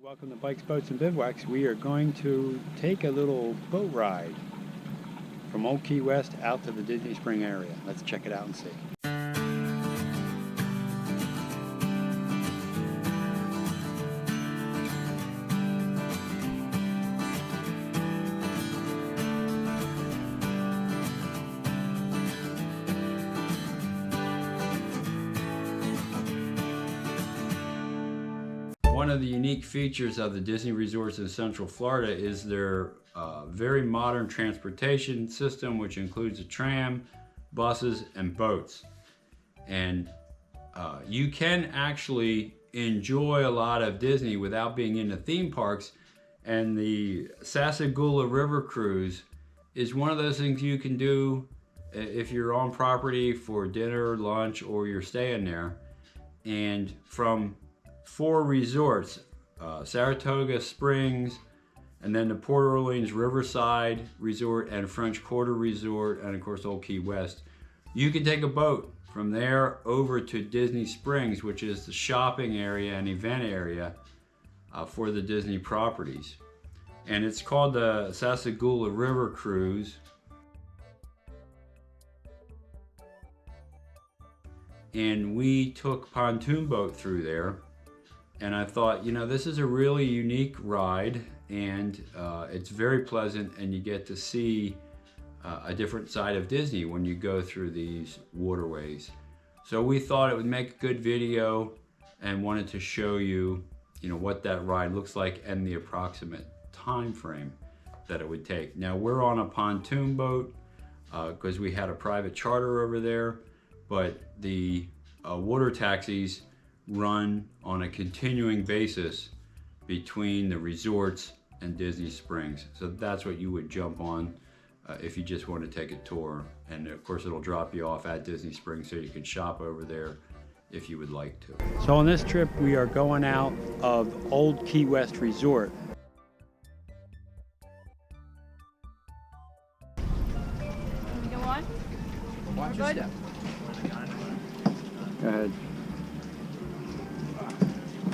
Welcome to Bikes, Boats, and Bivouacs. We are going to take a little boat ride from Old Key West out to the Disney Spring area. Let's check it out and see. One of the unique features of the Disney resorts in Central Florida is their very modern transportation system, which includes a tram, buses, and boats. And you can actually enjoy a lot of Disney without being in the theme parks. And the Sassagoula River Cruise is one of those things you can do if you're on property for dinner, lunch, or you're staying there. And from 4 resorts, Saratoga Springs, and then the Port Orleans Riverside Resort and French Quarter Resort, and of course Old Key West. You can take a boat from there over to Disney Springs, which is the shopping area and event area for the Disney properties. And it's called the Sassagoula River Cruise. And we took pontoon boat through there. And I thought, you know, this is a really unique ride, and it's very pleasant, and you get to see a different side of Disney when you go through these waterways. So we thought it would make a good video and wanted to show you, you know, what that ride looks like and the approximate time frame that it would take. Now we're on a pontoon boat because we had a private charter over there, but the water taxis run on a continuing basis between the resorts and Disney Springs. So that's what you would jump on if you just want to take a tour. And of course it'll drop you off at Disney Springs so you can shop over there if you would like to. So on this trip we are going out of Old Key West Resort. Go on. Watch your step. Go ahead.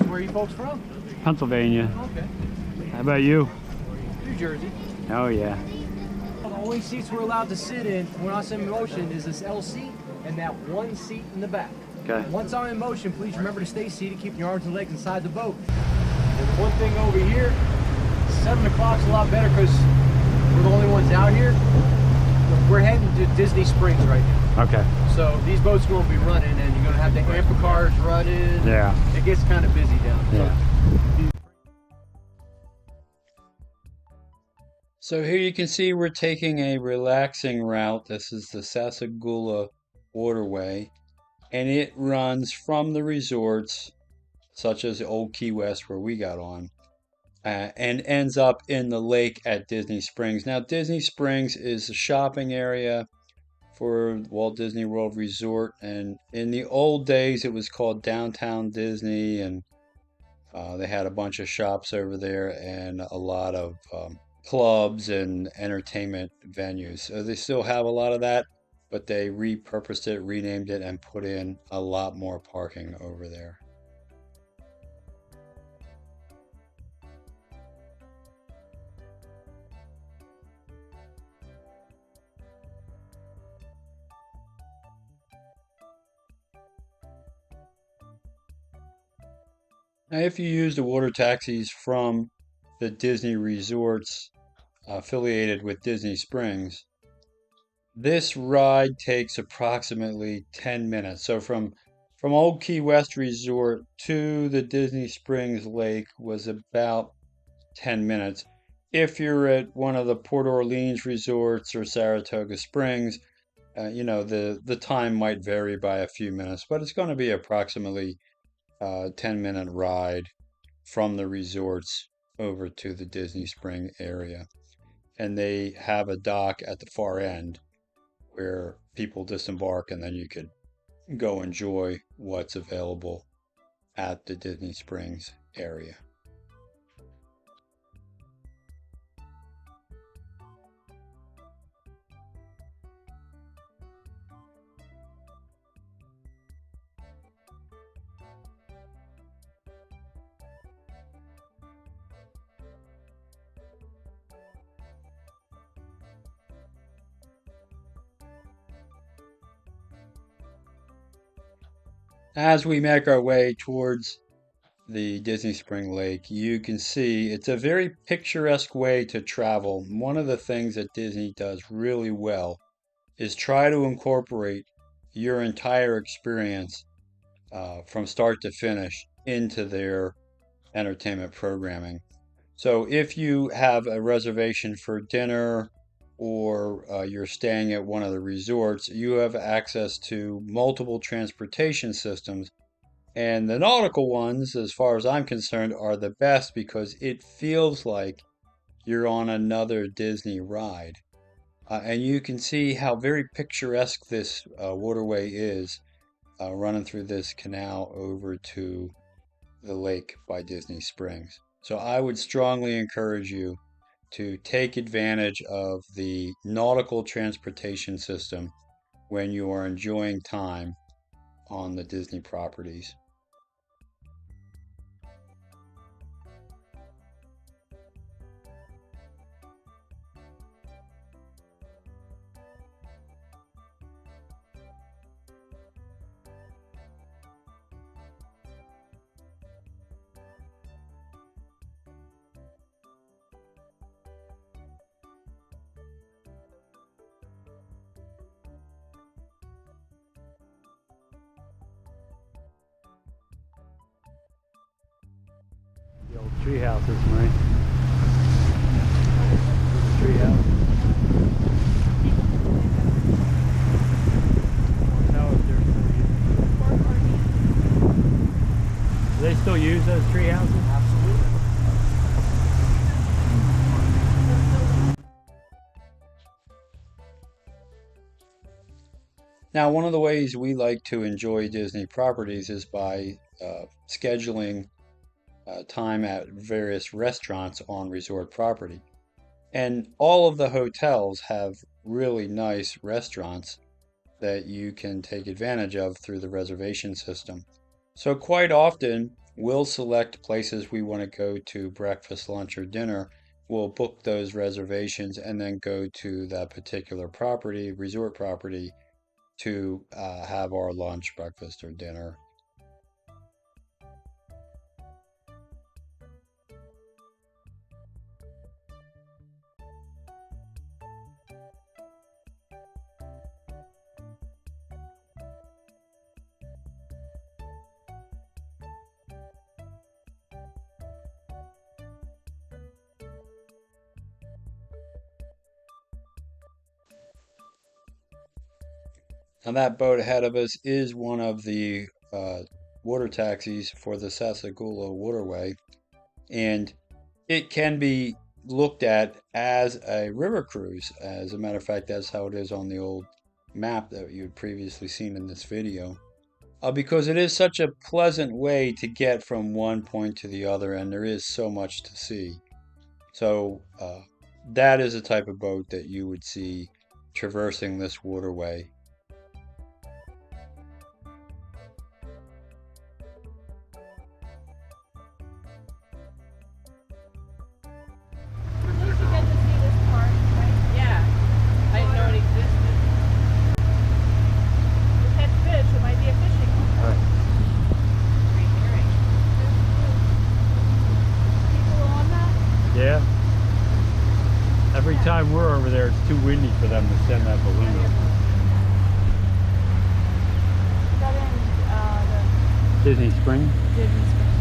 Where are you folks from? Pennsylvania. Okay. How about you? New Jersey. Oh yeah. The only seats we're allowed to sit in when I'm in motion is this L seat and that one seat in the back. Okay. Once I'm in motion, please remember to stay seated, keep your arms and legs inside the boat. And one thing over here, 7 o'clock's a lot better because we're the only ones out here. We're heading to Disney Springs right now. Okay. So these boats are going to be running, and you're going to have the amper cars running. Yeah. It gets kind of busy down there. Yeah. So here you can see we're taking a relaxing route. This is the Sassagula waterway, and it runs from the resorts such as Old Key West where we got on and ends up in the lake at Disney Springs. Now Disney Springs is a shopping area for Walt Disney World Resort, and in the old days it was called Downtown Disney, and they had a bunch of shops over there and a lot of clubs and entertainment venues. So they still have a lot of that, but they repurposed it, renamed it, and put in a lot more parking over there. Now, if you use the water taxis from the Disney resorts affiliated with Disney Springs, this ride takes approximately 10 minutes. So from Old Key West Resort to the Disney Springs Lake was about 10 minutes. If you're at one of the Port Orleans resorts or Saratoga Springs, you know, the time might vary by a few minutes, but it's going to be approximately 10-minute ride from the resorts over to the Disney Spring area. And they have a dock at the far end where people disembark, and then you could go enjoy what's available at the Disney Springs area. As we make our way towards the Disney Spring Lake, you can see it's a very picturesque way to travel. One of the things that Disney does really well is try to incorporate your entire experience from start to finish into their entertainment programming. So if you have a reservation for dinner or you're staying at one of the resorts, you have access to multiple transportation systems. And the nautical ones, as far as I'm concerned, are the best because it feels like you're on another Disney ride. And you can see how very picturesque this waterway is running through this canal over to the lake by Disney Springs. So I would strongly encourage you to take advantage of the nautical transportation system when you are enjoying time on the Disney properties. The old tree houses, right? Tree house. No, if they're still using. Do they still use those tree houses? Absolutely. Now, one of the ways we like to enjoy Disney properties is by scheduling time at various restaurants on resort property. And all of the hotels have really nice restaurants that you can take advantage of through the reservation system. So quite often, we'll select places we want to go to breakfast, lunch, or dinner. We'll book those reservations and then go to that particular property, resort property, to have our lunch, breakfast, or dinner. Now that boat ahead of us is one of the water taxis for the Sassagoula waterway, and it can be looked at as a river cruise. As a matter of fact, that's how it is on the old map that you'd previously seen in this video. Because it is such a pleasant way to get from one point to the other, and there is so much to see. So that is a type of boat that you would see traversing this waterway. Yeah. Every time we're over there, it's too windy for them to send that balloon up. Is that in Disney Springs? Disney Springs?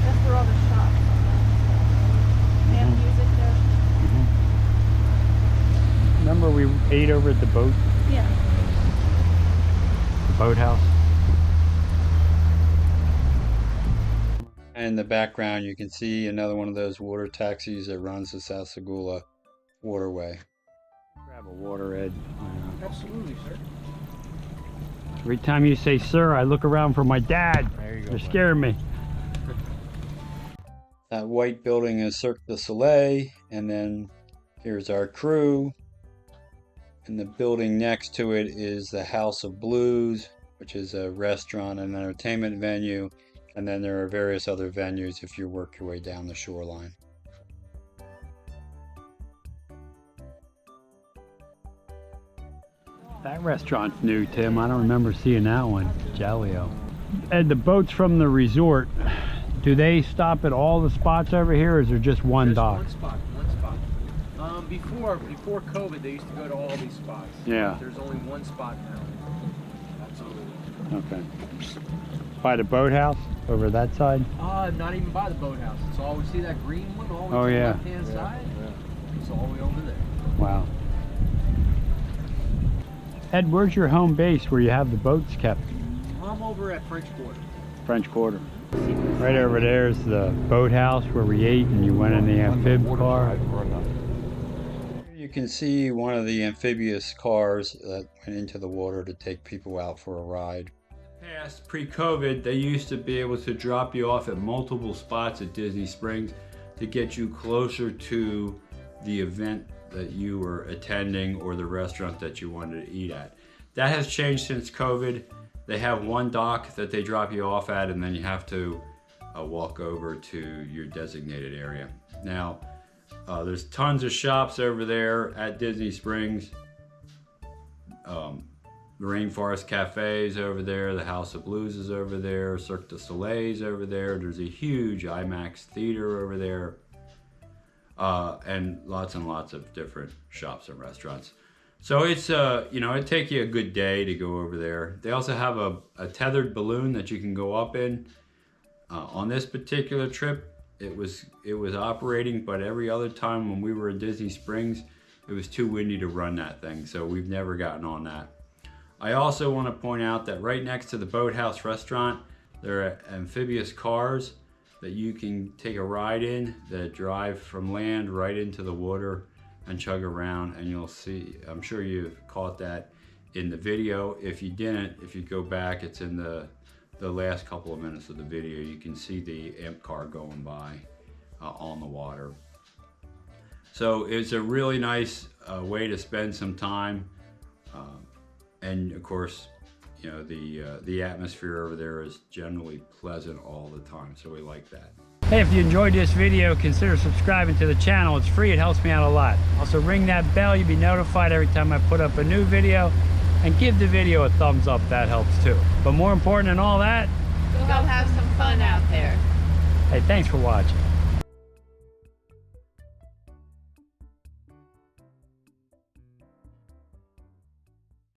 That's where all the shops are. They have music there. Remember we ate over at the boat? Yeah. The boathouse? In the background, you can see another one of those water taxis that runs the Sassagoula waterway. Grab a water, Ed. Absolutely, sir. Every time you say sir, I look around for my dad. There you go. You're scaring me. That white building is Cirque du Soleil, and then here's our crew. And the building next to it is the House of Blues, which is a restaurant and entertainment venue. And then there are various other venues if you work your way down the shoreline. That restaurant's new, Tim. I don't remember seeing that one. Jaleo. And the boats from the resort, do they stop at all the spots over here, or is there just one dock? One spot. Before COVID, they used to go to all these spots. Yeah. There's only one spot now. Absolutely. Okay. By the boathouse over that side? Not even by the boathouse. It's always, see that green one always Oh, on yeah. the left-hand side? It's all the way over there. Wow. Ed, where's your home base where you have the boats kept? I'm over at French Quarter. French Quarter. Right over there is the boathouse where we ate and you went in the amphib car. You can see one of the amphibious cars that went into the water to take people out for a ride. Past pre-COVID, they used to be able to drop you off at multiple spots at Disney Springs to get you closer to the event that you were attending or the restaurant that you wanted to eat at. That has changed since COVID. They have one dock that they drop you off at, and then you have to walk over to your designated area. Now, there's tons of shops over there at Disney Springs. The Rainforest Cafe is over there, the House of Blues is over there, Cirque du Soleil is over there, there's a huge IMAX theater over there, and lots of different shops and restaurants. So it's, you know, it'd take you a good day to go over there. They also have a tethered balloon that you can go up in. On this particular trip, it was operating, but every other time when we were in Disney Springs, it was too windy to run that thing, so we've never gotten on that. I also want to point out that right next to the Boathouse restaurant, there are amphibious cars that you can take a ride in that drive from land right into the water and chug around, and you'll see, I'm sure you've caught that in the video. If you didn't, if you go back, it's in the last couple of minutes of the video. You can see the amp car going by on the water. So it's a really nice way to spend some time. And of course, you know, the atmosphere over there is generally pleasant all the time, so we like that. Hey, if you enjoyed this video, consider subscribing to the channel. It's free, it helps me out a lot. Also ring that bell, you'll be notified every time I put up a new video. And give the video a thumbs up, that helps too. But more important than all that, go have some fun out there. hey, thanks for watching.